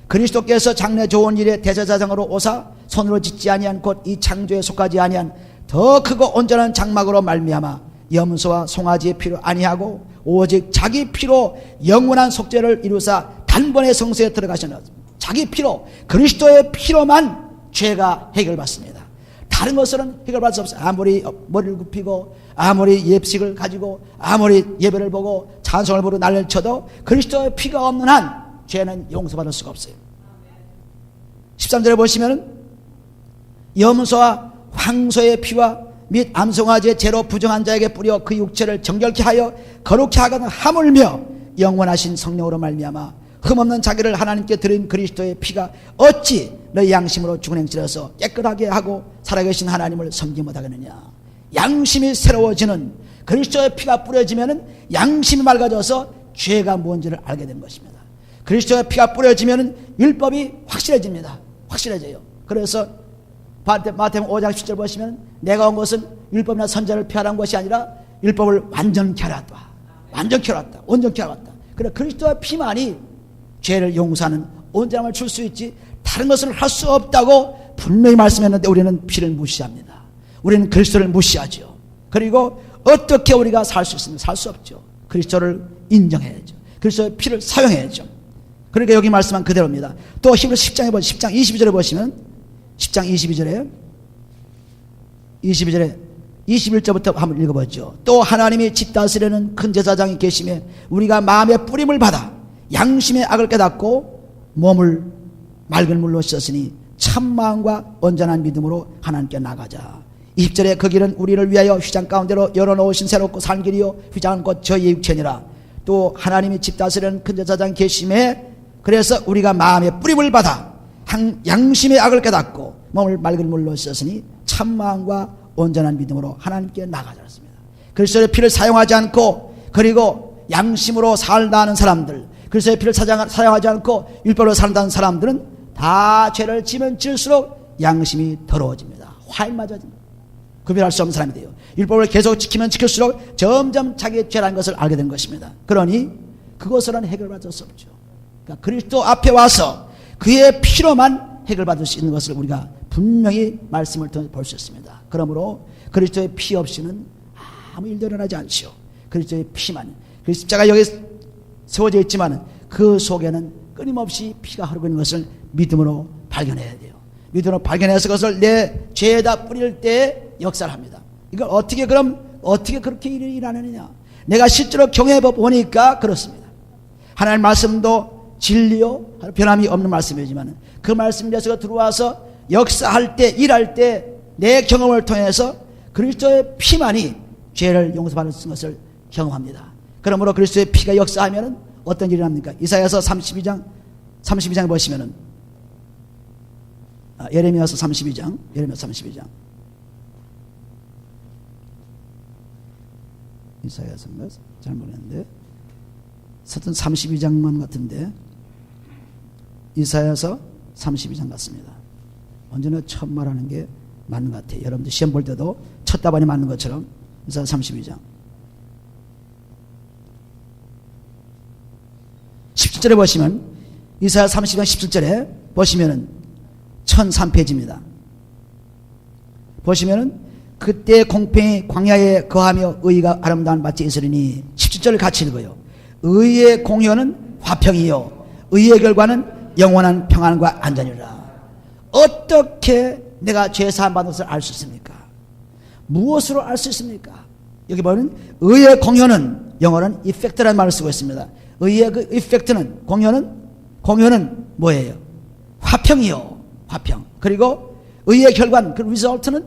그리스도께서 장래 좋은 일에 대제사장으로 오사 손으로 짓지 아니한 곧 이 창조에 속하지 아니한 더 크고 온전한 장막으로 말미암아 염소와 송아지의 피로 아니하고 오직 자기 피로 영원한 속죄를 이루사 단번에 성소에 들어가셨습니다. 자기 피로 그리스도의 피로만 죄가 해결받습니다. 다른 것으로는 해결받을 수 없어요. 아무리 머리를 굽히고 아무리 예식을 가지고 아무리 예배를 보고 찬송을 부르고 난리를 쳐도 그리스도의 피가 없는 한 죄는 용서받을 수가 없어요. 13절에 보시면 염소와 황소의 피와 및 암송아지의 죄로 부정한 자에게 뿌려 그 육체를 정결케 하여 거룩케 하거든 하물며 영원하신 성령으로 말미암아 흠없는 자기를 하나님께 드린 그리스도의 피가 어찌 너희 양심으로 죽은 행실에서 깨끗하게 하고 살아계신 하나님을 섬기지 못하겠느냐. 양심이 새로워지는 그리스도의 피가 뿌려지면 양심이 맑아져서 죄가 뭔지를 알게 되는 것입니다. 그리스도의 피가 뿌려지면 율법이 확실해집니다. 확실해져요. 그래서 마태복음 5장 10절 보시면 내가 온 것은 율법이나 선지자를 폐하라는 것이 아니라 율법을 완전케 하라 왔다. 완전케 하라 왔다. 온전케 하라 왔다. 그래 그리스도의 피만이 죄를 용서하는 온전함을 줄 수 있지 다른 것을 할 수 없다고 분명히 말씀했는데 우리는 피를 무시합니다. 우리는 그리스도를 무시하죠. 그리고 어떻게 우리가 살 수 있습니까? 살 수 없죠. 그리스도를 인정해야죠. 그리스도의 피를 사용해야죠. 그러니까 여기 말씀한 그대로입니다. 또 히브리서 10장 22절에 보시면 10장 22절에 21절부터 한번 읽어보죠. 또 하나님이 집 다스리는 큰 제사장이 계심에 우리가 마음의 뿌림을 받아 양심의 악을 깨닫고 몸을 맑은 물로 씻었으니 참마음과 온전한 믿음으로 하나님께 나가자. 20절에 그 길은 우리를 위하여 휘장 가운데로 열어놓으신 새롭고 산 길이요 휘장은 곧 저희의 육체니라. 또 하나님이 집 다스리는 큰 제사장이 계심에 그래서 우리가 마음의 뿌림을 받아 양심의 악을 깨닫고 몸을 맑은 물로 씻었으니 참마음과 온전한 믿음으로 하나님께 나가자 했습니다. 그리스도의 피를 사용하지 않고 그리고 양심으로 살다 하는 사람들 그리스도의 피를 사용하지 않고 율법으로 산다는 사람들은 다 죄를 지면 지을수록 양심이 더러워집니다. 화에 맞아집니다. 구별할 수 없는 사람이 돼요. 율법을 계속 지키면 지킬수록 점점 자기의 죄라는 것을 알게 된 것입니다. 그러니 그것으로는 해결받을 수 없죠. 그러니까 그리스도 앞에 와서 그의 피로만 해결받을 수 있는 것을 우리가 분명히 말씀을 통해 볼 수 있습니다. 그러므로 그리스도의 피 없이는 아무 일도 일어나지 않죠. 그리스도의 피만. 그 십자가 여기 세워져 있지만 그 속에는 끊임없이 피가 흐르고 있는 것을 믿음으로 발견해야 돼요. 믿음으로 발견해서 그것을 내 죄에다 뿌릴 때 역사를 합니다. 이걸 어떻게 그렇게 일어나느냐? 내가 실제로 경험해 보니까 그렇습니다. 하나님 말씀도 진리요 변함이 없는 말씀이지만 그 말씀에서 들어와서 역사할 때 일할 때 내 경험을 통해서 그리스도의 피만이 죄를 용서받는 것을 경험합니다. 그러므로 그리스도의 피가 역사하면 어떤 일이 납니까? 이사야서 32장 보시면은 예레미야서 32장 이사야서인가? 잘 모르겠는데 하여튼 32장만 같은데 이사야서 32장 같습니다. 언제나 처음 말하는 게 맞는 것 같아요. 여러분들 시험 볼 때도 첫 답안이 맞는 것처럼 이사야 32장 17절에 보시면 이사야 30장 17절에 보시면은 1003페이지입니다. 보시면은 그때 공평히 광야에 거하며 의가 아름다운 밭이 있으리니 17절을 같이 읽어요. 의의 공효는 화평이요 의의 결과는 영원한 평안과 안전이라. 어떻게 내가 죄 사함 받은 것을 알 수 있습니까? 무엇으로 알 수 있습니까? 여기 보면 의의 공효는 영어는 effect라는 말을 쓰고 있습니다. 의의 그 effect는 공효는 뭐예요? 화평이요 화평. 그리고 의의 결과는 그 result는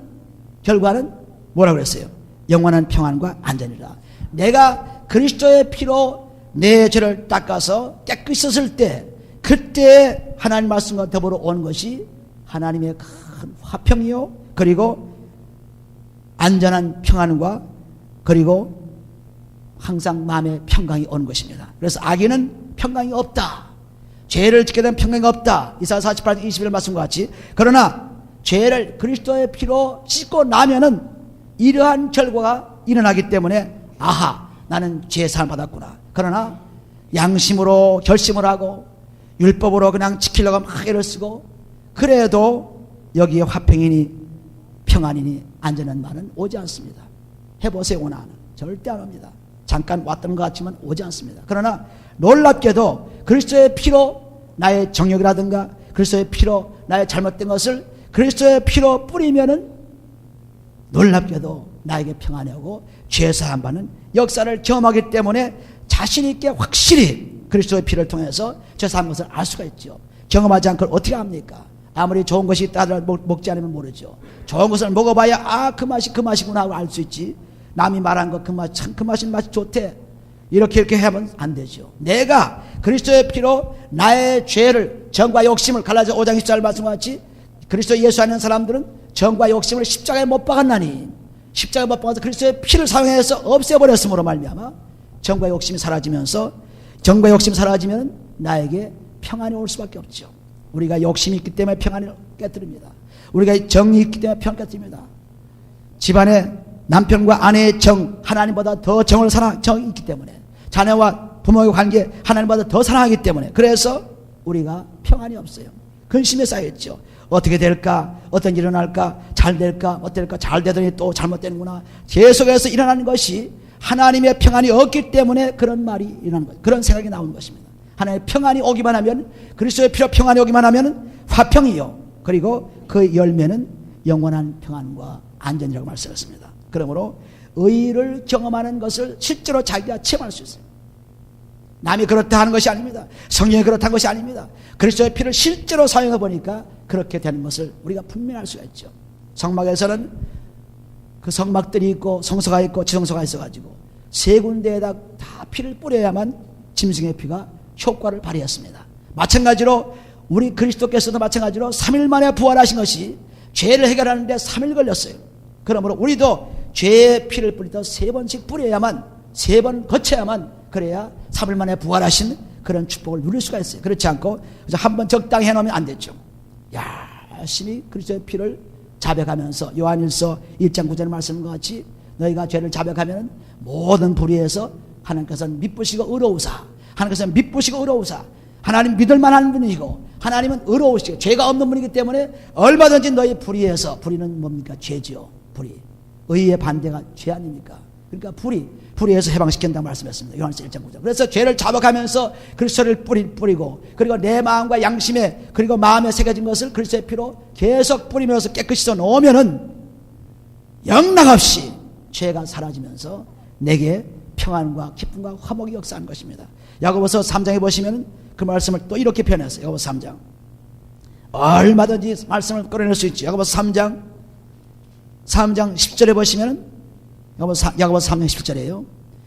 결과는 뭐라고 그랬어요? 영원한 평안과 안전이라. 내가 그리스도의 피로 내 죄를 닦아서 깨끗이 씻을 때 그때 하나님 말씀과 더불어 온 것이 하나님의 큰 화평이요 그리고 안전한 평안과 그리고 항상 마음의 평강이 오는 것입니다. 그래서 악인은 평강이 없다. 죄를 짓게 되면 평강이 없다. 이사야 48장 21절 말씀과 같이. 그러나 죄를 그리스도의 피로 씻고 나면은 이러한 결과가 일어나기 때문에 아하 나는 죄 사함 받았구나. 그러나 양심으로 결심을 하고 율법으로 그냥 지키려고 막 애를 쓰고 그래도 여기에 화평이니 평안이니 안전한 말은 오지 않습니다. 해보세요. 오나는 절대 안 옵니다. 잠깐 왔던 것 같지만 오지 않습니다. 그러나 놀랍게도 그리스도의 피로 나의 정욕이라든가 그리스도의 피로 나의 잘못된 것을 그리스도의 피로 뿌리면은 놀랍게도 나에게 평안이 오고 죄사함 받는 역사를 경험하기 때문에 자신 있게 확실히 그리스도의 피를 통해서 죄사한 것을 알 수가 있죠. 경험하지 않고 어떻게 합니까? 아무리 좋은 것이 있다 하더라도 먹지 않으면 모르죠. 좋은 것을 먹어봐야 그 맛이구나 하고 알 수 있지. 남이 말한 거 그 맛이 좋대. 이렇게 하면 안 되죠. 내가 그리스도의 피로 나의 죄를 정과 욕심을 갈라디아 5장 14절 말씀과 같이 그리스도 예수 하는 사람들은 정과 욕심을 십자가에 못 박았나니 십자가에 못 박아서 그리스도의 피를 사용해서 없애버렸으므로 말미암아 정과 욕심이 사라지면서 정과 욕심이 사라지면 나에게 평안이 올 수밖에 없죠. 우리가 욕심이 있기 때문에 평안을 깨뜨립니다. 우리가 정이 있기 때문에 평안을 깨뜨립니다. 집안에 남편과 아내의 정 하나님보다 더 정이 있기 때문에 자녀와 부모의 관계 하나님보다 더 사랑하기 때문에 그래서 우리가 평안이 없어요. 근심에 쌓여있죠. 어떻게 될까? 어떤 일이 일어날까? 잘 될까? 어떨까? 잘 되더니 또 잘못되는구나. 계속해서 일어나는 것이 하나님의 평안이 없기 때문에 그런 말이 일어나는 것, 그런 생각이 나오는 것입니다. 하나님의 평안이 오기만 하면 그리스도의 피로 평안이 오기만 하면 화평이요. 그리고 그 열매는 영원한 평안과 안전이라고 말씀했습니다. 그러므로 의를 경험하는 것을 실제로 자기가 체험할 수 있어요. 남이 그렇다 하는 것이 아닙니다. 성령이 그렇다는 것이 아닙니다. 그리스도의 피를 실제로 사용해 보니까 그렇게 되는 것을 우리가 분명히 알 수가 있죠. 성막에서는 그 성막들이 있고 성소가 있고 지성소가 있어가지고 세 군데에다 다 피를 뿌려야만 짐승의 피가 효과를 발휘했습니다. 마찬가지로 우리 그리스도께서도 마찬가지로 3일 만에 부활하신 것이 죄를 해결하는데 3일 걸렸어요. 그러므로 우리도 죄의 피를 뿌리다 3번씩 뿌려야만 3번 거쳐야만 그래야 3일 만에 부활하신 그런 축복을 누릴 수가 있어요. 그렇지 않고 한 번 적당히 해놓으면 안 되죠. 열심히 그리스도의 피를 자백하면서 요한일서 1장 9절 말씀과 같이 너희가 죄를 자백하면 모든 불의에서 하나님께서는 미쁘시고 의로우사 하나님께서는 미쁘시고 의로우사 하나님 믿을 만한 분이고 하나님은 의로우시고 죄가 없는 분이기 때문에 얼마든지 너희 불의에서 불의는 뭡니까? 죄죠. 불의. 의의 반대가 죄 아닙니까? 그러니까 불의에서 해방시킨다고 말씀했습니다. 요한일서 1장 9절. 그래서 죄를 잡아가면서 그리스도를 뿌리고, 그리고 내 마음과 양심에, 그리고 마음에 새겨진 것을 그리스도의 피로 계속 뿌리면서 깨끗이 써 놓으면은 영락없이 죄가 사라지면서 내게 평안과 기쁨과 화목이 역사하는 것입니다. 야고보서 3장에 보시면 그 말씀을 또 이렇게 표현했어요. 야고보서 3장. 얼마든지 말씀을 끌어낼 수 있지. 야고보서 3장 10절에 보시면 야고보서 3장 10절이에요.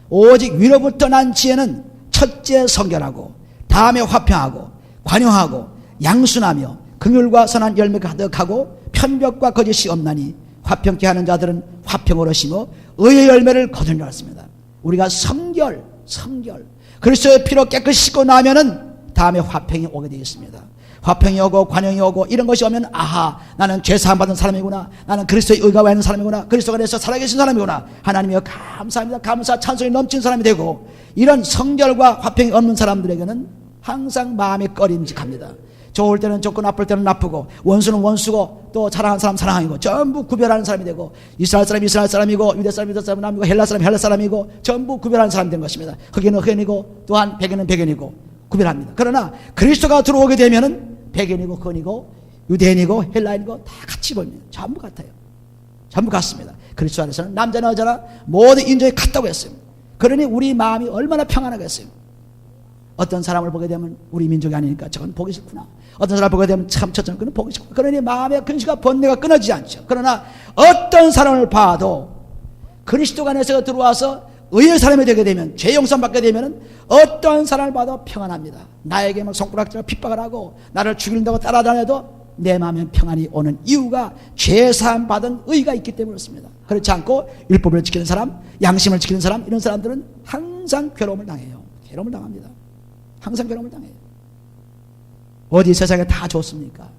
오직 위로부터 난 지혜는 첫째 성결하고 다음에 화평하고 관용하고 양순하며 긍휼과 선한 열매가 가득하고 편벽과 거짓이 없나니 화평케 하는 자들은 화평으로 심어 의의 열매를 거두리라 했습니다. 우리가 성결 그리스도의 피로 깨끗이 씻고 나면은 다음에 화평이 오게 되겠습니다. 화평이 오고 관용이 오고 이런 것이 오면 아하, 나는 죄사함 받은 사람이구나, 나는 그리스도의 의가 있는 사람이구나, 그리스도 안에서 살아계신 사람이구나, 하나님이여 감사합니다, 감사 찬송이 넘친 사람이 되고, 이런 성결과 화평이 없는 사람들에게는 항상 마음이 꺼림직합니다. 좋을 때는 좋고 나쁠 때는 나쁘고, 원수는 원수고, 또 사랑하는 사람 사랑이고, 전부 구별하는 사람이 되고, 이스라엘 사람이 이스라엘 사람이고, 유대 사람이 유대 사람이고, 헬라 사람이 헬라 사람이고, 전부 구별하는 사람이 된 것입니다. 흑인은 흑인이고, 또한 백인은 백인이고 구별합니다. 그러나 그리스도가 들어오게 되면은 백인이고 흑인이고 유대인이고 헬라인이고 다 같이 보입니다. 전부 같아요. 전부 같습니다. 그리스도 안에서는 남자나 여자나 모두 인종이 같다고 했어요. 그러니 우리 마음이 얼마나 평안하겠어요. 어떤 사람을 보게 되면 우리 민족이 아니니까 저건 보기 싫구나, 어떤 사람을 보게 되면 참 저건 그는 보기 싫구나. 그러니 마음의 근시가 번뇌가 끊어지지 않죠. 그러나 어떤 사람을 봐도 그리스도 안에서 들어와서 의의 사람이 되게 되면, 죄 용서 받게 되면 어떤 사람을 봐도 평안합니다. 나에게 막 손가락질하고 핍박을 하고 나를 죽인다고 따라다녀도 내 마음에 평안이 오는 이유가 죄사함 받은 의가 있기 때문에 그렇습니다. 그렇지 않고 율법을 지키는 사람, 양심을 지키는 사람, 이런 사람들은 항상 괴로움을 당해요. 괴로움을 당합니다. 항상 괴로움을 당해요. 어디 세상에 다 좋습니까?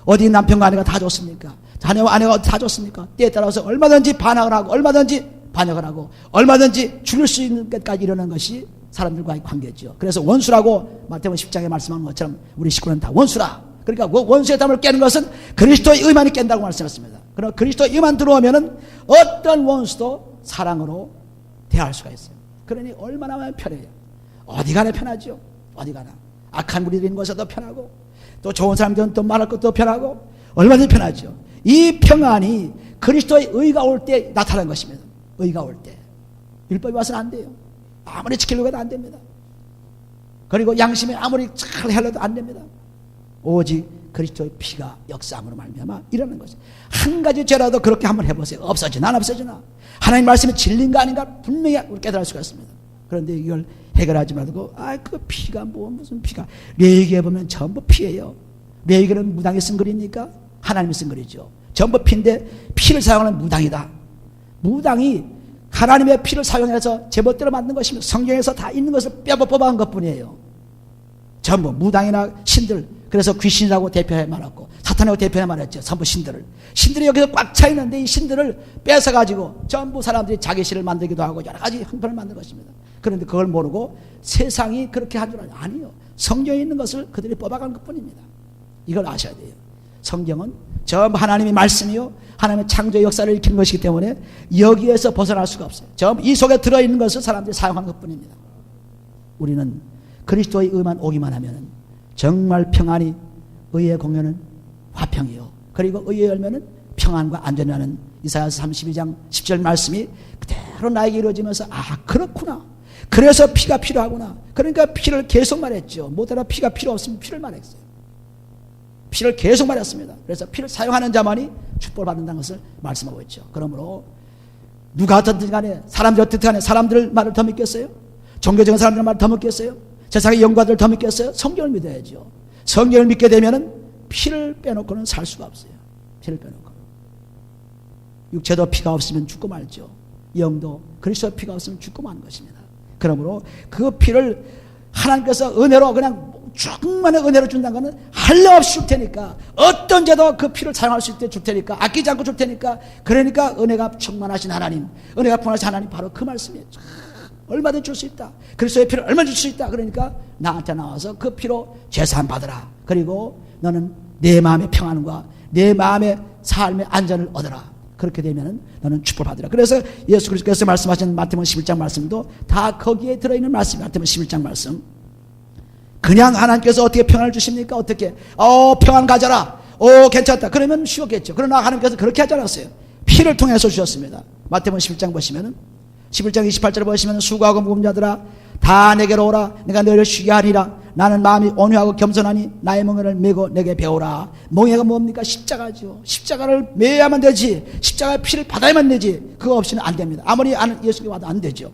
어디 남편과 아내가 다 좋습니까? 자녀와 아내가 다 좋습니까? 때에 따라서 얼마든지 반항을 하고 얼마든지 반역을 하고 얼마든지 죽일 수 있는 것까지 이러는 것이 사람들과의 관계죠. 그래서 원수라고 마태복음 10장에 말씀한 것처럼 우리 식구는 다 원수라. 그러니까 원수의 담을 깨는 것은 그리스도의 의만이 깬다고 말씀했습니다. 그러나 그리스도의 의만 들어오면은 어떤 원수도 사랑으로 대할 수가 있어요. 그러니 얼마나 편해요. 어디 가나 편하죠. 어디 가나. 악한 무리들인 곳에도 편하고, 또 좋은 사람들은 또 말할 것도 편하고, 얼마든지 편하죠. 이 평안이 그리스도의 의가 올 때 나타난 것입니다. 의가 올 때. 율법이 와서는 안 돼요. 아무리 지키려고 해도 안 됩니다. 그리고 양심에 아무리 잘 하려도 안 됩니다. 오직 그리스도의 피가 역사함으로 말미암아 일어나는 것이죠. 한 가지 죄라도 그렇게 한번 해보세요. 없어지나 안 없어지나. 하나님 말씀이 진리인가 아닌가 분명히 깨달을 수가 있습니다. 그런데 이걸 해결하지 말고, 그 피가 무슨 피가. 레위기에 보면 전부 피예요. 레위기는 무당이 쓴 글입니까? 하나님이 쓴 글이죠. 전부 피인데 피를 사용하는 무당이다. 무당이 하나님의 피를 사용해서 제멋대로 만든 것입니다. 성경에서 다 있는 것을 뽑아간 것뿐이에요. 전부 무당이나 신들, 그래서 귀신이라고 대표해 말했고 사탄이라고 대표해 말했죠. 전부 신들이 여기서 꽉 차 있는데 이 신들을 뺏어가지고 전부 사람들이 자기 신을 만들기도 하고 여러 가지 형편을 만든 것입니다. 그런데 그걸 모르고 세상이 그렇게 한 줄 아니요. 성경에 있는 것을 그들이 뽑아간 것뿐입니다. 이걸 아셔야 돼요. 성경은 전부 하나님의 말씀이요, 하나님의 창조의 역사를 일으키는 것이기 때문에 여기에서 벗어날 수가 없어요. 전부 이 속에 들어있는 것을 사람들이 사용하는 것뿐입니다. 우리는 그리스도의 의만 오기만 하면 정말 평안이, 의의 공연은 화평이요, 그리고 의의 열매는 평안과 안전이라는 이사야서 32장 10절 말씀이 그대로 나에게 이루어지면서 그렇구나, 그래서 피가 필요하구나. 그러니까 피를 계속 말했죠. 뭐더라 피가 필요 없으면 피를 말했어요. 피를 계속 말했습니다. 그래서 피를 사용하는 자만이 축복을 받는다는 것을 말씀하고 있죠. 그러므로 누가 어떻든 간에, 사람들이 어떻든 간에 사람들 말을 더 믿겠어요? 종교적인 사람들 말을 더 믿겠어요? 세상의 연구가들 더 믿겠어요? 성경을 믿어야죠. 성경을 믿게 되면은 피를 빼놓고는 살 수가 없어요. 피를 빼놓고. 육체도 피가 없으면 죽고 말죠. 영도 그리스도의 피가 없으면 죽고 마는 것입니다. 그러므로 그 피를 하나님께서 은혜로 그냥 충만한 은혜로 준다는 것은 한량없이 줄 테니까, 어떤 죄도 그 피를 사용할 수 있게 줄 테니까, 아끼지 않고 줄 테니까. 그러니까 은혜가 충만하신 하나님, 은혜가 풍성하신 하나님, 바로 그 말씀이에요. 얼마든지 줄 수 있다. 그리스도의 피를 얼마든지 줄 수 있다. 그러니까 나한테 나와서 그 피로 죄사함 받으라. 그리고 너는 내 마음의 평안과 내 마음의 삶의 안전을 얻어라. 그렇게 되면 너는 축복을 받으라. 그래서 예수 그리스도께서 말씀하신 마태복음 11장 말씀도 다 거기에 들어있는 말씀이에요. 마태복음 11장 말씀. 그냥 하나님께서 어떻게 평안을 주십니까? 어떻게? 평안 가져라. 괜찮다. 그러면 쉬웠겠죠. 그러나 하나님께서 그렇게 하지 않았어요. 피를 통해서 주셨습니다. 마태복음 11장 보시면은 11장 28절을 보시면 수고하고 무거운 자들아 다 내게로 오라. 내가 너희를 쉬게 하리라. 나는 마음이 온유하고 겸손하니 나의 멍에를 메고 내게 배우라. 멍에가 뭡니까? 십자가죠. 십자가를 매야만 되지. 십자가의 피를 받아야만 되지. 그거 없이는 안 됩니다. 아무리 예수님께 와도 안 되죠.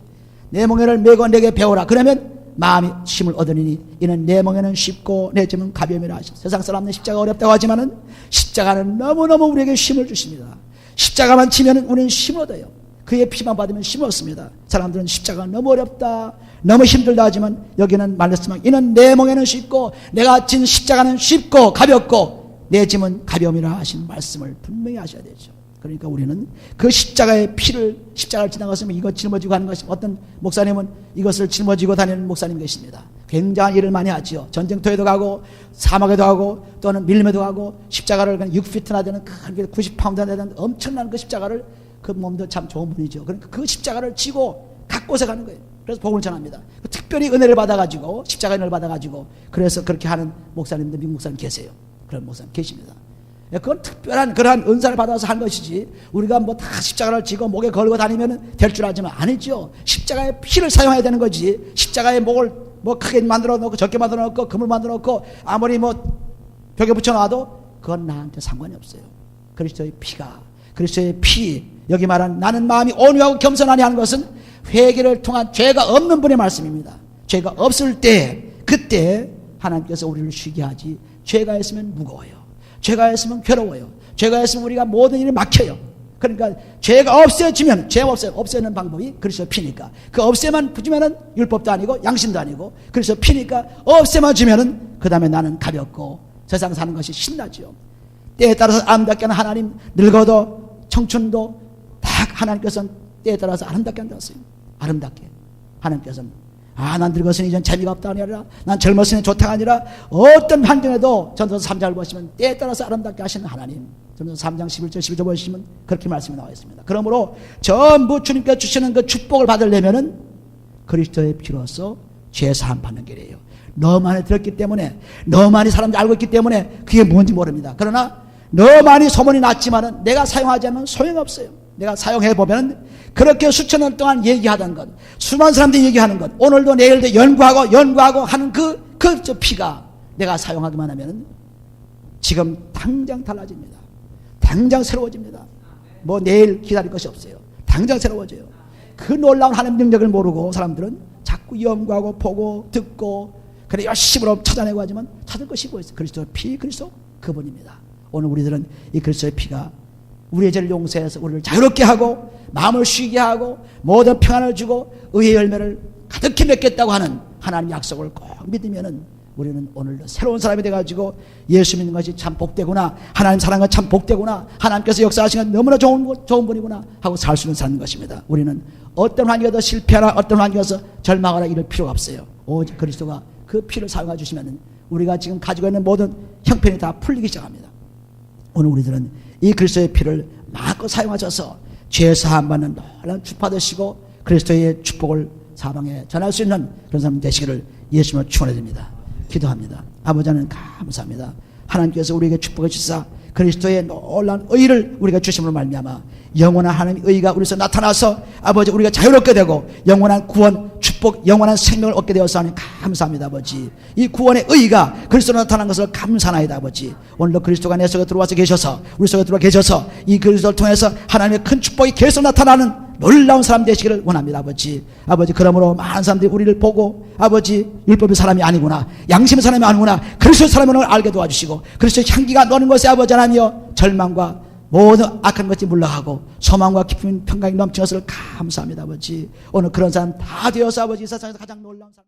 내 멍에를 메고 내게 배우라. 그러면 마음이 힘을 얻으니 이는 내 멍에는 쉽고 내 짐은 가벼움이라 하시오. 세상 사람들은 십자가 어렵다고 하지만은 십자가는 너무너무 우리에게 힘을 주십니다. 십자가만 치면 우리는 힘을 얻어요. 그의 피만 받으면 힘을 얻습니다. 사람들은 십자가가 너무 어렵다, 너무 힘들다 하지만 여기는 말했지만 이는 내 멍에는 쉽고 내가 진 십자가는 쉽고 가볍고 내 짐은 가벼움이라 하신 말씀을 분명히 하셔야 되죠. 그러니까 우리는 그 십자가의 피를 십자가를 지나갔으면 이거 짊어지고 하는 것이 어떤 목사님은 이것을 짊어지고 다니는 목사님 계십니다. 굉장한 일을 많이 하죠. 전쟁터에도 가고 사막에도 가고 또는 밀림에도 가고 십자가를 6피트나 되는 90파운드나 되는 엄청난 그 십자가를 그 몸도 참 좋은 분이죠. 그러니까 그 십자가를 지고 각곳에 가는 거예요. 그래서 복음을 전합니다. 특별히 은혜를 받아가지고 십자가 은혜를 받아가지고 그래서 그렇게 하는 목사님들 미국 목사님 계세요. 그런 목사님 계십니다. 그건 특별한 그러한 은사를 받아서 한 것이지 우리가 뭐 다 십자가를 지고 목에 걸고 다니면 될 줄 알지만 아니죠. 십자가의 피를 사용해야 되는 거지. 십자가의 목을 뭐 크게 만들어 놓고 적게 만들어 놓고 금을 만들어 놓고 아무리 뭐 벽에 붙여 놔도 그건 나한테 상관이 없어요. 그리스도의 피가 그리스도의 피 여기 말한 나는 마음이 온유하고 겸손하니 하는 것은 회개를 통한 죄가 없는 분의 말씀입니다. 죄가 없을 때 그때 하나님께서 우리를 쉬게 하지 죄가 있으면 무거워요. 죄가 있으면 괴로워요. 죄가 있으면 우리가 모든 일이 막혀요. 그러니까 죄가 없어지면 죄 없애는 방법이 그리스도 피니까 그 없애만 주면은 율법도 아니고 양심도 아니고 그리스도 피니까 없애만 주면은 그 다음에 나는 가볍고 세상 사는 것이 신나죠. 때에 따라서 아름답게 하는 하나님 늙어도 청춘도 다 하나님께서는 때에 따라서 아름답게 한다었어요. 아름답게 하나님께서는 난 늙었으니 이젠 재미가 없다 아니라 난 젊었으니 좋다가 아니라 어떤 환경에도 전도서 3장을 보시면 때에 따라서 아름답게 하시는 하나님 전도서 3장 11절 12절 보시면 그렇게 말씀이 나와 있습니다. 그러므로 전부 주님께서 주시는 그 축복을 받으려면은 그리스도의 피로서 죄 사함 받는 길이에요. 너무 많이 들었기 때문에 너무 많이 사람들이 알고 있기 때문에 그게 뭔지 모릅니다. 그러나 너무 많이 소문이 났지만은 내가 사용하지 않으면 소용없어요. 내가 사용해보면 그렇게 수천 년 동안 얘기하던 것 수많은 사람들이 얘기하는 것 오늘도 내일도 연구하고 하는 그 피가 내가 사용하기만 하면 지금 당장 달라집니다. 당장 새로워집니다. 뭐 내일 기다릴 것이 없어요. 당장 새로워져요. 그 놀라운 하나님 능력을 모르고 사람들은 자꾸 연구하고 보고 듣고 그래 열심히 찾아내고 하지만 찾을 것이 뭐 있어요. 그리스도의 피 그리스도 그분입니다. 오늘 우리들은 이 그리스도의 피가 우리의 죄를 용서해서 우리를 자유롭게 하고 마음을 쉬게 하고 모든 평안을 주고 의의 열매를 가득히 맺겠다고 하는 하나님 약속을 꼭 믿으면은 우리는 오늘도 새로운 사람이 돼가지고 예수 믿는 것이 참 복되구나 하나님 사랑은 참 복되구나 하나님께서 역사하신 건 너무나 좋은 분이구나 하고 살 수 있는 사는 것입니다. 우리는 어떤 환경에서 실패하라 어떤 환경에서 절망하라 이럴 필요가 없어요. 오직 그리스도가 그 피를 사용해 주시면 우리가 지금 가지고 있는 모든 형편이 다 풀리기 시작합니다. 오늘 우리들은 이 그리스도의 피를 마음껏 사용하셔서 죄 사함 받는 놀라운 축복 받으시고 그리스도의 축복을 사방에 전할 수 있는 그런 사람 되시기를 예수님을 축원해드립니다. 기도합니다. 아버지 하나님 감사합니다. 하나님께서 우리에게 축복해 주시사 그리스도의 놀라운 의를 우리가 주심으로 말미암아 영원한 하나님의 의가 우리에서 나타나서 아버지 우리가 자유롭게 되고 영원한 구원 축복 영원한 생명을 얻게 되어서 하나님 감사합니다. 아버지 이 구원의 의가 그리스도로 나타난 것을 감사하나이다. 아버지 오늘도 그리스도가 내 속에 들어와서 계셔서 우리 속에 들어와 계셔서 이 그리스도를 통해서 하나님의 큰 축복이 계속 나타나는 놀라운 사람 되시기를 원합니다. 아버지 그러므로 많은 사람들이 우리를 보고 아버지 율법의 사람이 아니구나 양심의 사람이 아니구나 그리스도의 사람을 알게 도와주시고 그리스도의 향기가 너는 것이 아버지 하나님이여 절망과 모든 악한 것이 물러가고 소망과 기쁨 평강이 넘치는 것을 감사합니다. 아버지 오늘 그런 사람 다 되어서 아버지 이 세상에서 가장 놀라운 사람